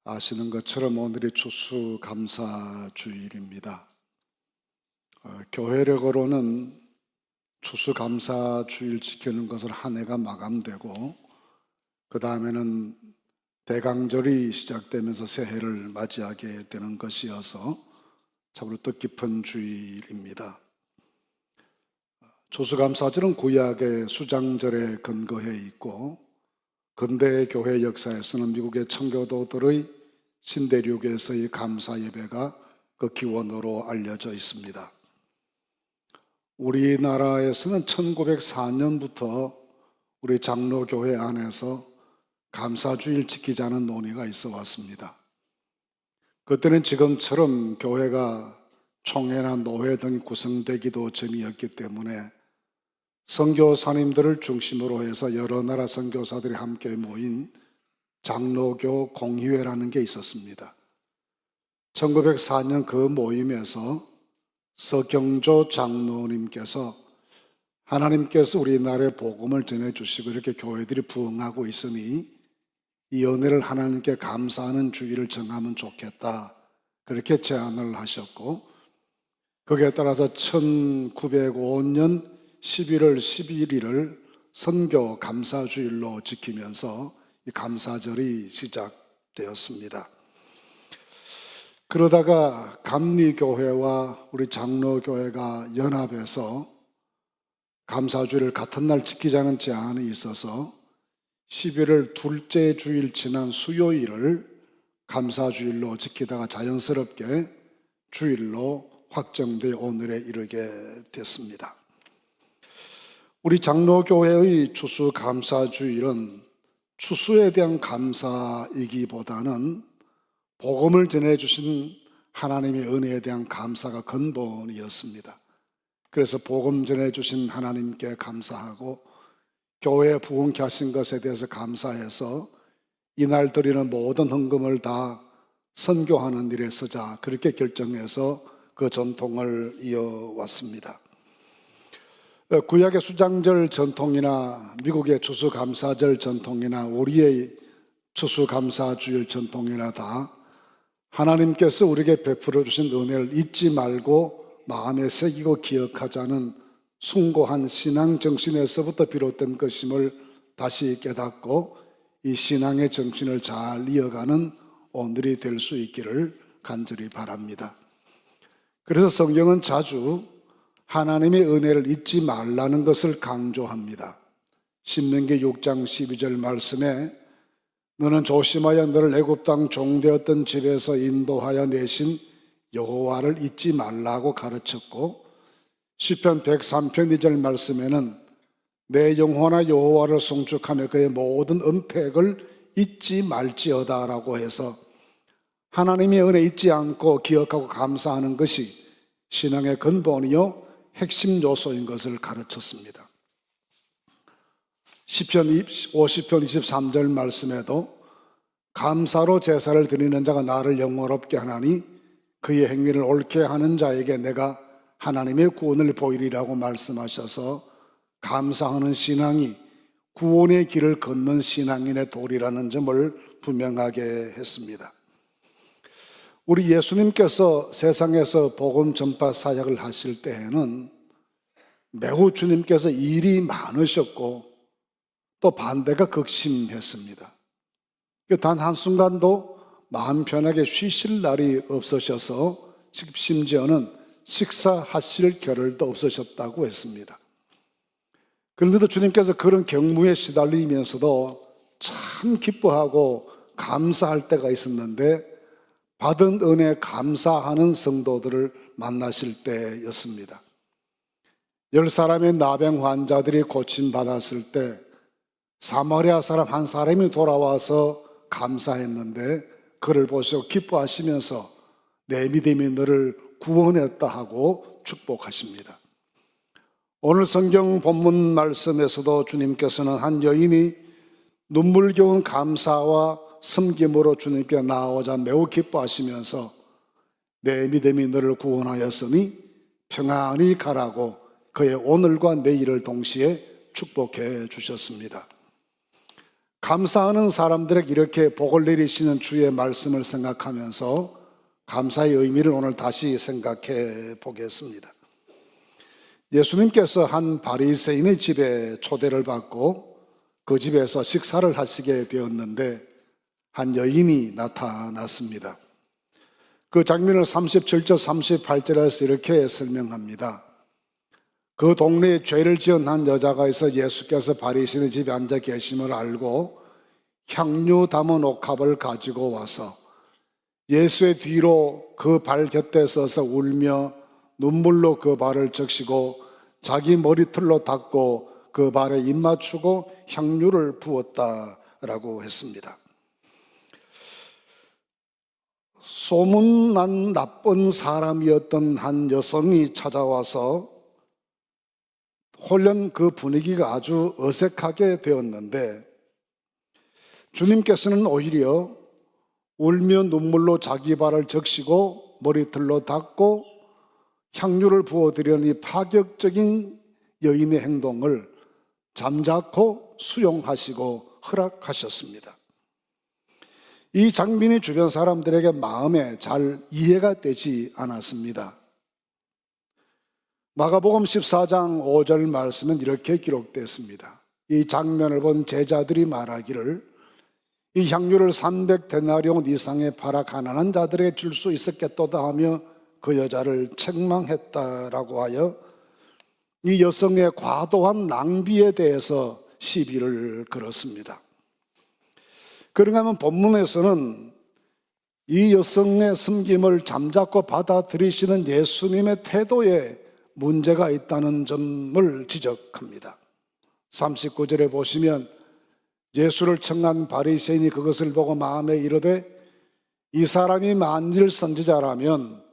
아시는 것처럼 오늘이 추수감사주일입니다. 교회력으로는 추수감사주일 지키는 것을 한 해가 마감되고 그 다음에는 대강절이 시작되면서 새해를 맞이하게 되는 것이어서 참으로 뜻깊은 주일입니다. 추수감사절은 구약의 수장절에 근거해 있고 근대 교회 역사에서는 미국의 청교도들의 신대륙에서의 감사 예배가 그 기원으로 알려져 있습니다. 우리나라에서는 1904년부터 우리 장로교회 안에서 감사주일 지키자는 논의가 있어 왔습니다. 그때는 지금처럼 교회가 총회나 노회 등이 구성되기도 전이었기 때문에 선교사님들을 중심으로 해서 여러 나라 선교사들이 함께 모인 장로교 공의회라는 게 있었습니다. 1904년 그 모임에서 서경조 장로님께서 하나님께서 우리나라에 복음을 전해주시고 이렇게 교회들이 부흥하고 있으니 이 은혜를 하나님께 감사하는 주일을 정하면 좋겠다, 그렇게 제안을 하셨고, 거기에 따라서 1905년 11월 11일을 선교 감사주일로 지키면서 이 감사절이 시작되었습니다. 그러다가 감리교회와 우리 장로교회가 연합해서 감사주일을 같은 날 지키자는 제안이 있어서 11월 둘째 주일 지난 수요일을 감사주일로 지키다가 자연스럽게 주일로 확정되어 오늘에 이르게 됐습니다. 우리 장로교회의 추수감사주일은 추수에 대한 감사이기보다는 복음을 전해주신 하나님의 은혜에 대한 감사가 근본이었습니다. 그래서 복음 전해주신 하나님께 감사하고 교회에 부흥케 하신 것에 대해서 감사해서 이날 드리는 모든 헌금을 다 선교하는 일에 쓰자, 그렇게 결정해서 그 전통을 이어왔습니다. 구약의 수장절 전통이나 미국의 추수감사절 전통이나 우리의 추수감사주일 전통이나 다 하나님께서 우리에게 베풀어 주신 은혜를 잊지 말고 마음에 새기고 기억하자는 숭고한 신앙 정신에서부터 비롯된 것임을 다시 깨닫고 이 신앙의 정신을 잘 이어가는 오늘이 될 수 있기를 간절히 바랍니다. 그래서 성경은 자주 하나님의 은혜를 잊지 말라는 것을 강조합니다. 신명기 6장 12절 말씀에 너는 조심하여 너를 애굽 땅 종되었던 집에서 인도하여 내신 여호와를 잊지 말라고 가르쳤고, 시편 103편 2절 말씀에는 내 영혼아 여호와를 송축하며 그의 모든 은택을 잊지 말지어다 라고 해서 하나님의 은혜 잊지 않고 기억하고 감사하는 것이 신앙의 근본이요 핵심 요소인 것을 가르쳤습니다. 시편 50편 23절 말씀에도 감사로 제사를 드리는 자가 나를 영화롭게 하나니 그의 행위를 옳게 하는 자에게 내가 하나님의 구원을 보이리라고 말씀하셔서 감사하는 신앙이 구원의 길을 걷는 신앙인의 도리라는 점을 분명하게 했습니다. 우리 예수님께서 세상에서 복음 전파 사역을 하실 때에는 매우 주님께서 일이 많으셨고 또 반대가 극심했습니다. 단 한순간도 마음 편하게 쉬실 날이 없으셔서 심지어는 식사하실 겨를도 없으셨다고 했습니다. 그런데도 주님께서 그런 경무에 시달리면서도 참 기뻐하고 감사할 때가 있었는데 받은 은혜에 감사하는 성도들을 만나실 때였습니다. 10사람의 나병 환자들이 고침받았을 때 사마리아 사람 한 사람이 돌아와서 감사했는데 그를 보시고 기뻐하시면서 내 믿음이 너를 구원했다 하고 축복하십니다. 오늘 성경 본문 말씀에서도 주님께서는 한 여인이 눈물겨운 감사와 섬김으로 주님께 나아오자 매우 기뻐하시면서 내 믿음이 너를 구원하였으니 평안히 가라고 그의 오늘과 내일을 동시에 축복해 주셨습니다. 감사하는 사람들에게 이렇게 복을 내리시는 주의 말씀을 생각하면서 감사의 의미를 오늘 다시 생각해 보겠습니다. 예수님께서 한 바리새인의 집에 초대를 받고 그 집에서 식사를 하시게 되었는데 한 여인이 나타났습니다. 그 장면을 37절 38절에서 이렇게 설명합니다. 그 동네에 죄를 지은 한 여자가 있어 예수께서 바리새인의 집에 앉아 계심을 알고 향유 담은 옥합을 가지고 와서 예수의 뒤로 그 발 곁에 서서 울며 눈물로 그 발을 적시고 자기 머리털로 닦고 그 발에 입 맞추고 향유를 부었다라고 했습니다. 소문난 나쁜 사람이었던 한 여성이 찾아와서 홀연 그 분위기가 아주 어색하게 되었는데 주님께서는 오히려 울며 눈물로 자기 발을 적시고 머리털로 닦고 향유를 부어드리는 파격적인 여인의 행동을 잠자코 수용하시고 허락하셨습니다. 이 장면이 주변 사람들에게 마음에 잘 이해가 되지 않았습니다. 마가복음 14장 5절 말씀은 이렇게 기록됐습니다. 이 장면을 본 제자들이 말하기를 이 향유를 300데나리온 이상에 팔아 가난한 자들에게 줄 수 있었겠도다 하며 그 여자를 책망했다라고 하여 이 여성의 과도한 낭비에 대해서 시비를 걸었습니다. 그런가 하면 본문에서는 이 여성의 섬김을 잠자코 받아들이시는 예수님의 태도에 문제가 있다는 점을 지적합니다. 39절에 보시면 예수를 청한 바리새인이 그것을 보고 마음에 이르되 이 사람이 만일 선지자라면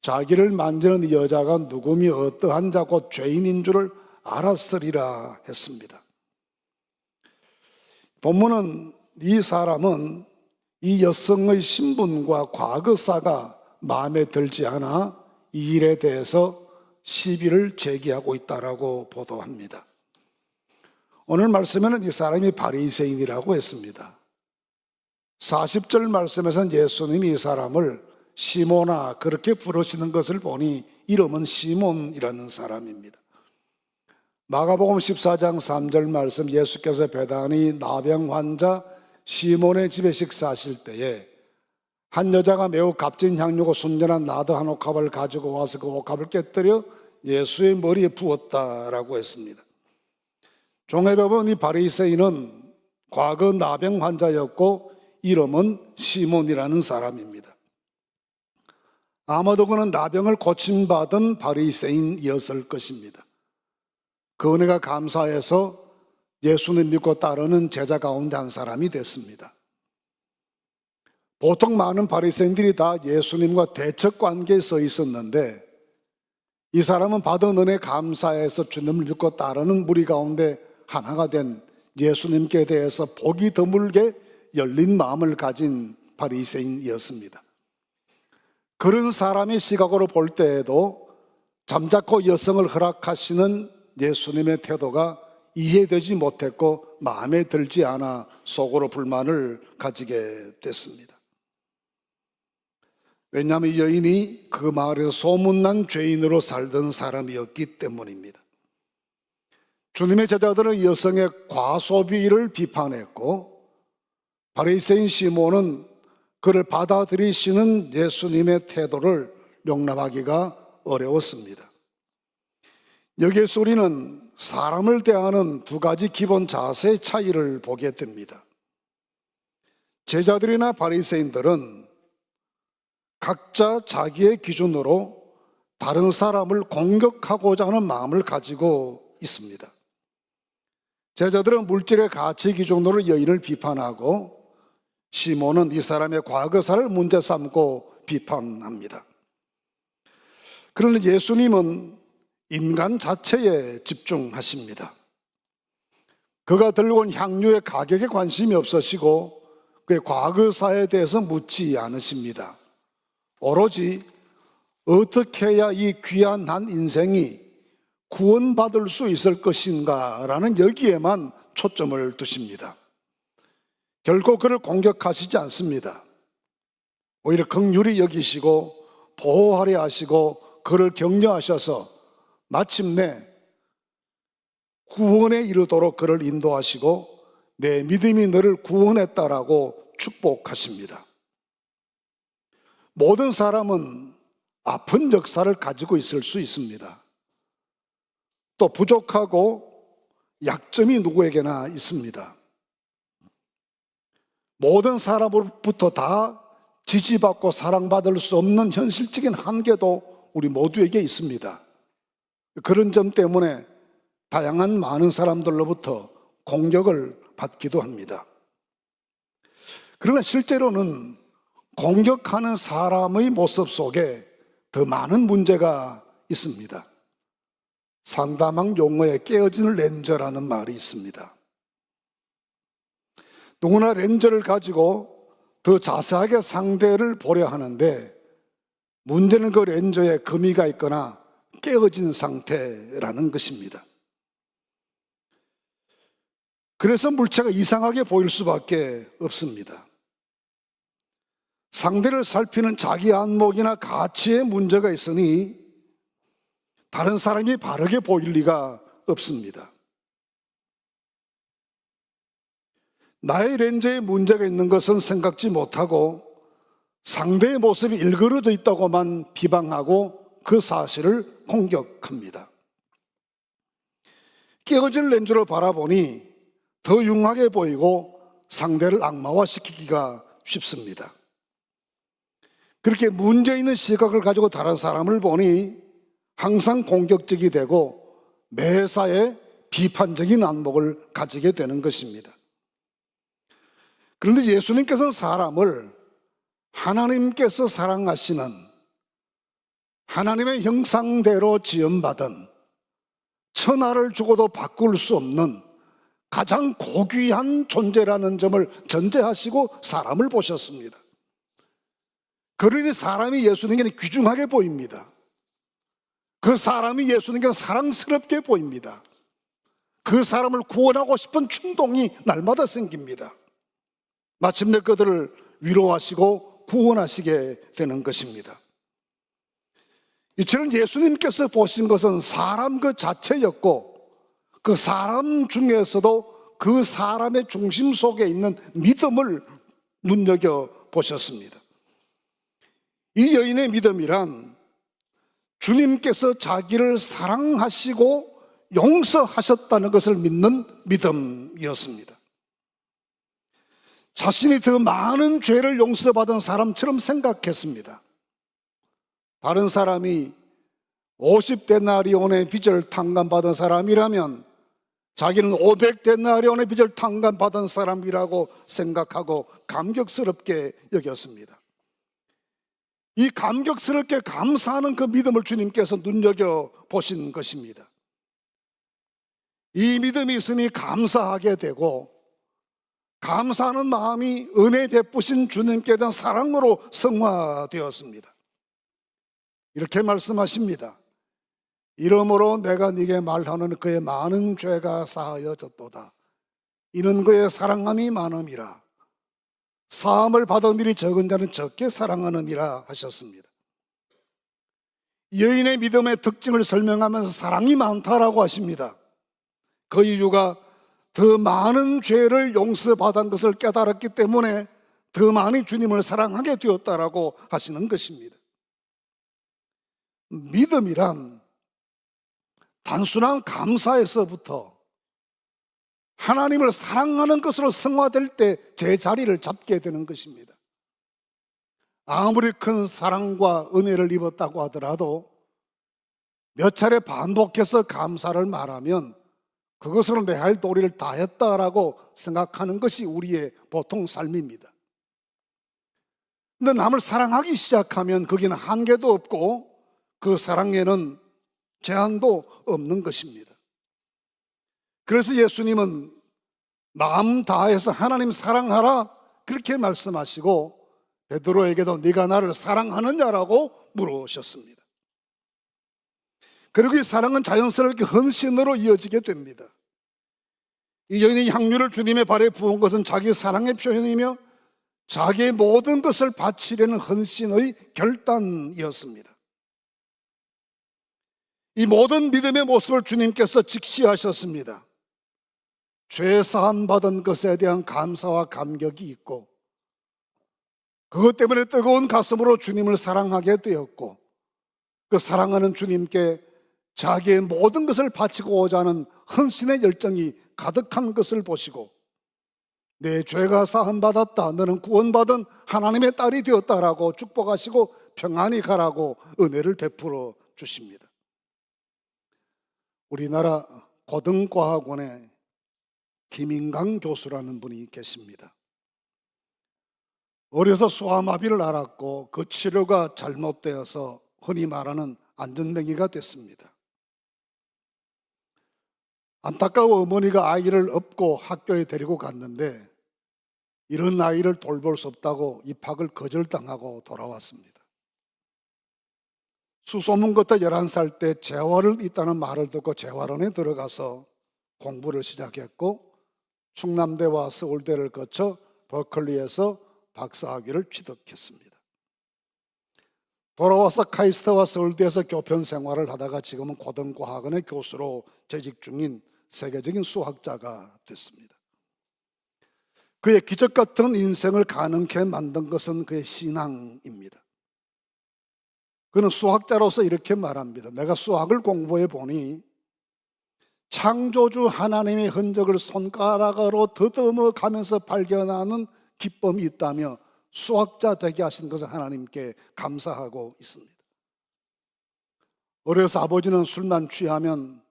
자기를 만지는 이 여자가 누구미 어떠한 자 곧 죄인인 줄을 알았으리라 했습니다. 본문은 이 사람은 이 여성의 신분과 과거사가 마음에 들지 않아 이 일에 대해서 시비를 제기하고 있다라고 보도합니다. 오늘 말씀에는 이 사람이 바리새인이라고 했습니다. 40절 말씀에서는 예수님이 이 사람을 시모나 그렇게 부르시는 것을 보니 이름은 시몬이라는 사람입니다. 마가복음 14장 3절 말씀 예수께서 베다니 나병 환자 시몬의 집에 식사하실 때에 한 여자가 매우 값진 향유고 순전한 나드 한 옥합을 가지고 와서 그 옥합을 깨뜨려 예수의 머리에 부었다라고 했습니다. 종회법은 이 바리새인은 과거 나병 환자였고 이름은 시몬이라는 사람입니다. 아마도 그는 나병을 고침받은 바리새인이었을 것입니다. 그 은혜가 감사해서 예수님 믿고 따르는 제자 가운데 한 사람이 됐습니다. 보통 많은 바리새인들이 다 예수님과 대척 관계에 서 있었는데 이 사람은 받은 은혜 감사해서 주님을 믿고 따르는 무리 가운데 하나가 된 예수님께 대해서 복이 드물게 열린 마음을 가진 바리새인이었습니다. 그런 사람의 시각으로 볼 때에도 잠자코 여성을 허락하시는 예수님의 태도가 이해되지 못했고 마음에 들지 않아 속으로 불만을 가지게 됐습니다. 왜냐하면 이 여인이 그 마을에서 소문난 죄인으로 살던 사람이었기 때문입니다. 주님의 제자들은 이 여성의 과소비를 비판했고 바리새인 시몬은 그를 받아들이시는 예수님의 태도를 용납하기가 어려웠습니다. 여기에서 우리는 사람을 대하는 두 가지 기본 자세의 차이를 보게 됩니다. 제자들이나 바리새인들은 각자 자기의 기준으로 다른 사람을 공격하고자 하는 마음을 가지고 있습니다. 제자들은 물질의 가치 기준으로 여인을 비판하고 시몬은 이 사람의 과거사를 문제 삼고 비판합니다. 그런데 예수님은 인간 자체에 집중하십니다. 그가 들고 온 향유의 가격에 관심이 없으시고 그의 과거사에 대해서 묻지 않으십니다. 오로지 어떻게 해야 이 귀한 한 인생이 구원받을 수 있을 것인가 라는 여기에만 초점을 두십니다. 결코 그를 공격하시지 않습니다. 오히려 긍휼히 여기시고 보호하려 하시고 그를 격려하셔서 마침내 구원에 이르도록 그를 인도하시고 내 믿음이 너를 구원했다라고 축복하십니다. 모든 사람은 아픈 역사를 가지고 있을 수 있습니다. 또 부족하고 약점이 누구에게나 있습니다. 모든 사람으로부터 다 지지받고 사랑받을 수 없는 현실적인 한계도 우리 모두에게 있습니다. 그런 점 때문에 다양한 많은 사람들로부터 공격을 받기도 합니다. 그러나 실제로는 공격하는 사람의 모습 속에 더 많은 문제가 있습니다. 상담학 용어에 깨어진 렌저라는 말이 있습니다. 누구나 렌저를 가지고 더 자세하게 상대를 보려 하는데 문제는 그 렌저에 금이가 있거나 깨어진 상태라는 것입니다. 그래서 물체가 이상하게 보일 수밖에 없습니다. 상대를 살피는 자기 안목이나 가치에 문제가 있으니 다른 사람이 바르게 보일 리가 없습니다. 나의 렌즈에 문제가 있는 것은 생각지 못하고 상대의 모습이 일그러져 있다고만 비방하고 그 사실을 공격합니다. 깨어진 렌즈로 바라보니 더 흉하게 보이고 상대를 악마화시키기가 쉽습니다. 그렇게 문제 있는 시각을 가지고 다른 사람을 보니 항상 공격적이 되고 매사에 비판적인 안목을 가지게 되는 것입니다. 그런데 예수님께서는 사람을 하나님께서 사랑하시는 하나님의 형상대로 지음받은 천하를 주고도 바꿀 수 없는 가장 고귀한 존재라는 점을 전제하시고 사람을 보셨습니다. 그러니 사람이 예수님께는 귀중하게 보입니다. 그 사람이 예수님께는 사랑스럽게 보입니다. 그 사람을 구원하고 싶은 충동이 날마다 생깁니다. 마침내 그들을 위로하시고 구원하시게 되는 것입니다. 이처럼 예수님께서 보신 것은 사람 그 자체였고 그 사람 중에서도 그 사람의 중심 속에 있는 믿음을 눈여겨보셨습니다. 이 여인의 믿음이란 주님께서 자기를 사랑하시고 용서하셨다는 것을 믿는 믿음이었습니다. 자신이 더 많은 죄를 용서받은 사람처럼 생각했습니다. 다른 사람이 50데나리온의 빚을 탕감받은 사람이라면 자기는 500데나리온의 빚을 탕감받은 사람이라고 생각하고 감격스럽게 여겼습니다. 이 감격스럽게 감사하는 그 믿음을 주님께서 눈여겨보신 것입니다. 이 믿음이 있으니 감사하게 되고 감사하는 마음이 은혜 베푸신 주님께 대한 사랑으로 성화되었습니다. 이렇게 말씀하십니다. 이러므로 내가 네게 말하는 그의 많은 죄가 사하여졌도다. 이는 그의 사랑함이 많음이라. 사함을 받은 일이 적은 자는 적게 사랑하느니라 하셨습니다. 여인의 믿음의 특징을 설명하면서 사랑이 많다라고 하십니다. 그 이유가 더 많은 죄를 용서받은 것을 깨달았기 때문에 더 많이 주님을 사랑하게 되었다라고 하시는 것입니다. 믿음이란 단순한 감사에서부터 하나님을 사랑하는 것으로 성화될 때 제자리를 잡게 되는 것입니다. 아무리 큰 사랑과 은혜를 입었다고 하더라도 몇 차례 반복해서 감사를 말하면 그것으로 내 할 도리를 다 했다라고 생각하는 것이 우리의 보통 삶입니다. 그런데 남을 사랑하기 시작하면 거기는 한계도 없고 그 사랑에는 제한도 없는 것입니다. 그래서 예수님은 마음 다해서 하나님 사랑하라 그렇게 말씀하시고 베드로에게도 네가 나를 사랑하느냐라고 물으셨습니다. 그리고 이 사랑은 자연스럽게 헌신으로 이어지게 됩니다. 이 여인이 향유를 주님의 발에 부은 것은 자기 사랑의 표현이며 자기의 모든 것을 바치려는 헌신의 결단이었습니다. 이 모든 믿음의 모습을 주님께서 직시하셨습니다. 죄 사함 받은 것에 대한 감사와 감격이 있고, 그것 때문에 뜨거운 가슴으로 주님을 사랑하게 되었고, 그 사랑하는 주님께 자기의 모든 것을 바치고자 하는 헌신의 열정이 가득한 것을 보시고, 내 죄가 사함 받았다, 너는 구원받은 하나님의 딸이 되었다라고 축복하시고 평안히 가라고 은혜를 베풀어 주십니다. 우리나라 고등과학원에 김인강 교수라는 분이 계십니다. 어려서 소아마비를 앓았고 그 치료가 잘못되어서 흔히 말하는 안전뱅이가 됐습니다. 안타까워 어머니가 아이를 업고 학교에 데리고 갔는데 이런 아이를 돌볼 수 없다고 입학을 거절당하고 돌아왔습니다. 수소문 끝에 11살 때 재활은 있다는 말을 듣고 재활원에 들어가서 공부를 시작했고, 충남대와 서울대를 거쳐 버클리에서 박사학위를 취득했습니다. 돌아와서 카이스트와 서울대에서 교편 생활을 하다가 지금은 고등과학원의 교수로 재직 중인 세계적인 수학자가 됐습니다. 그의 기적 같은 인생을 가능케 만든 것은 그의 신앙입니다. 그는 수학자로서 이렇게 말합니다. 내가 수학을 공부해 보니 창조주 하나님의 흔적을 손가락으로 더듬어 가면서 발견하는 기쁨이 있다며 수학자 되게 하신 것을 하나님께 감사하고 있습니다. 어려서 아버지는 술만 취하면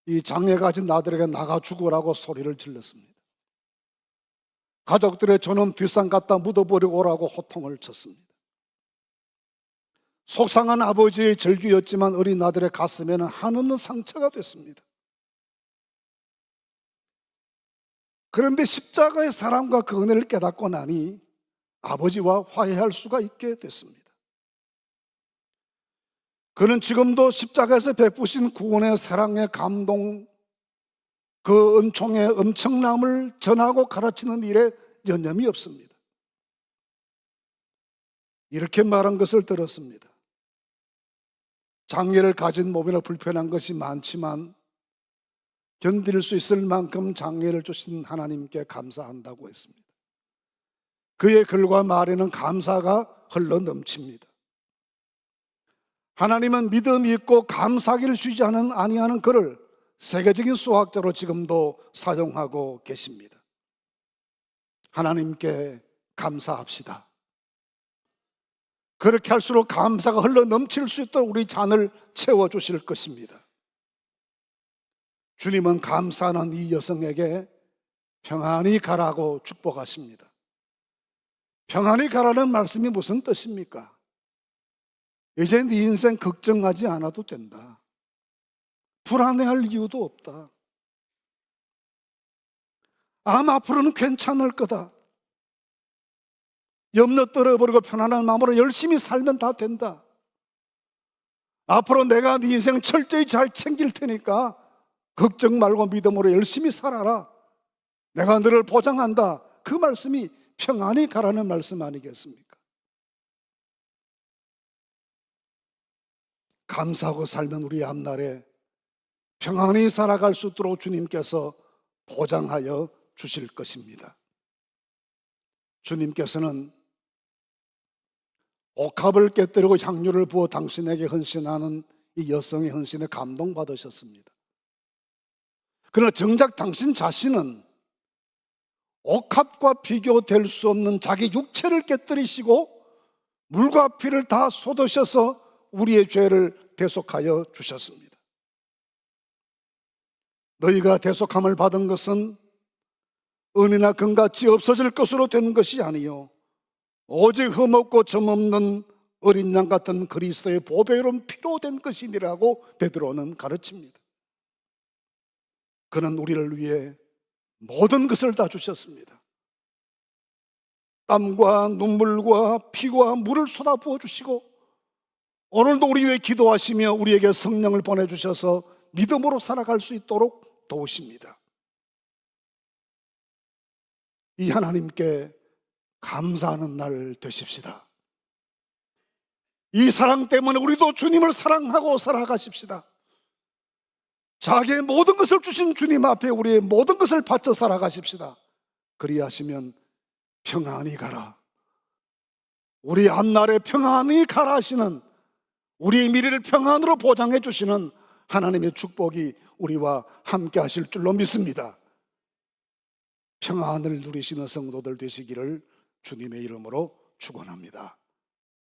이 장애 가진 나들에게 나가 죽으라고 소리를 질렀습니다. 가족들의 저놈 뒷산 갖다 묻어버리고 오라고 호통을 쳤습니다. 속상한 아버지의 절규였지만 어린 아들의 가슴에는 한없는 상처가 됐습니다. 그런데 십자가의 사랑과 그 은혜를 깨닫고 나니 아버지와 화해할 수가 있게 됐습니다. 그는 지금도 십자가에서 베푸신 구원의 사랑의 감동, 그 은총의 엄청남을 전하고 가르치는 일에 여념이 없습니다. 이렇게 말한 것을 들었습니다. 장애를 가진 몸이라 불편한 것이 많지만 견딜 수 있을 만큼 장애를 주신 하나님께 감사한다고 했습니다. 그의 글과 말에는 감사가 흘러 넘칩니다. 하나님은 믿음이 있고 감사기를 쉬지 아니하는 그를 세계적인 수학자로 지금도 사용하고 계십니다. 하나님께 감사합시다. 그렇게 할수록 감사가 흘러 넘칠 수 있도록 우리 잔을 채워주실 것입니다. 주님은 감사하는 이 여성에게 평안히 가라고 축복하십니다. 평안히 가라는 말씀이 무슨 뜻입니까? 이제 네 인생 걱정하지 않아도 된다. 불안해할 이유도 없다. 앞으로는 괜찮을 거다. 염려 떨어버리고 편안한 마음으로 열심히 살면 다 된다. 앞으로 내가 네 인생 철저히 잘 챙길 테니까 걱정 말고 믿음으로 열심히 살아라. 내가 너를 보장한다. 그 말씀이 평안히 가라는 말씀 아니겠습니까? 감사하고 살면 우리 앞날에 평안히 살아갈 수 있도록 주님께서 보장하여 주실 것입니다. 주님께서는 옥합을 깨뜨리고 향유를 부어 당신에게 헌신하는 이 여성의 헌신에 감동받으셨습니다. 그러나 정작 당신 자신은 옥합과 비교될 수 없는 자기 육체를 깨뜨리시고 물과 피를 다 쏟으셔서 우리의 죄를 대속하여 주셨습니다. 너희가 대속함을 받은 것은 은이나 금같이 없어질 것으로 된 것이 아니요 오직 흠없고 점없는 어린 양 같은 그리스도의 보배로운 피로 된 것이니라고 베드로는 가르칩니다. 그는 우리를 위해 모든 것을 다 주셨습니다. 땀과 눈물과 피와 물을 쏟아부어 주시고 오늘도 우리 위해 기도하시며 우리에게 성령을 보내주셔서 믿음으로 살아갈 수 있도록 도우십니다. 이 하나님께 감사하는 날 되십시다. 이 사랑 때문에 우리도 주님을 사랑하고 살아가십시다. 자기의 모든 것을 주신 주님 앞에 우리의 모든 것을 바쳐 살아가십시다. 그리하시면 평안히 가라, 우리 앞날에 평안히 가라 하시는, 우리의 미래를 평안으로 보장해 주시는 하나님의 축복이 우리와 함께 하실 줄로 믿습니다. 평안을 누리시는 성도들 되시기를 주님의 이름으로 축원합니다.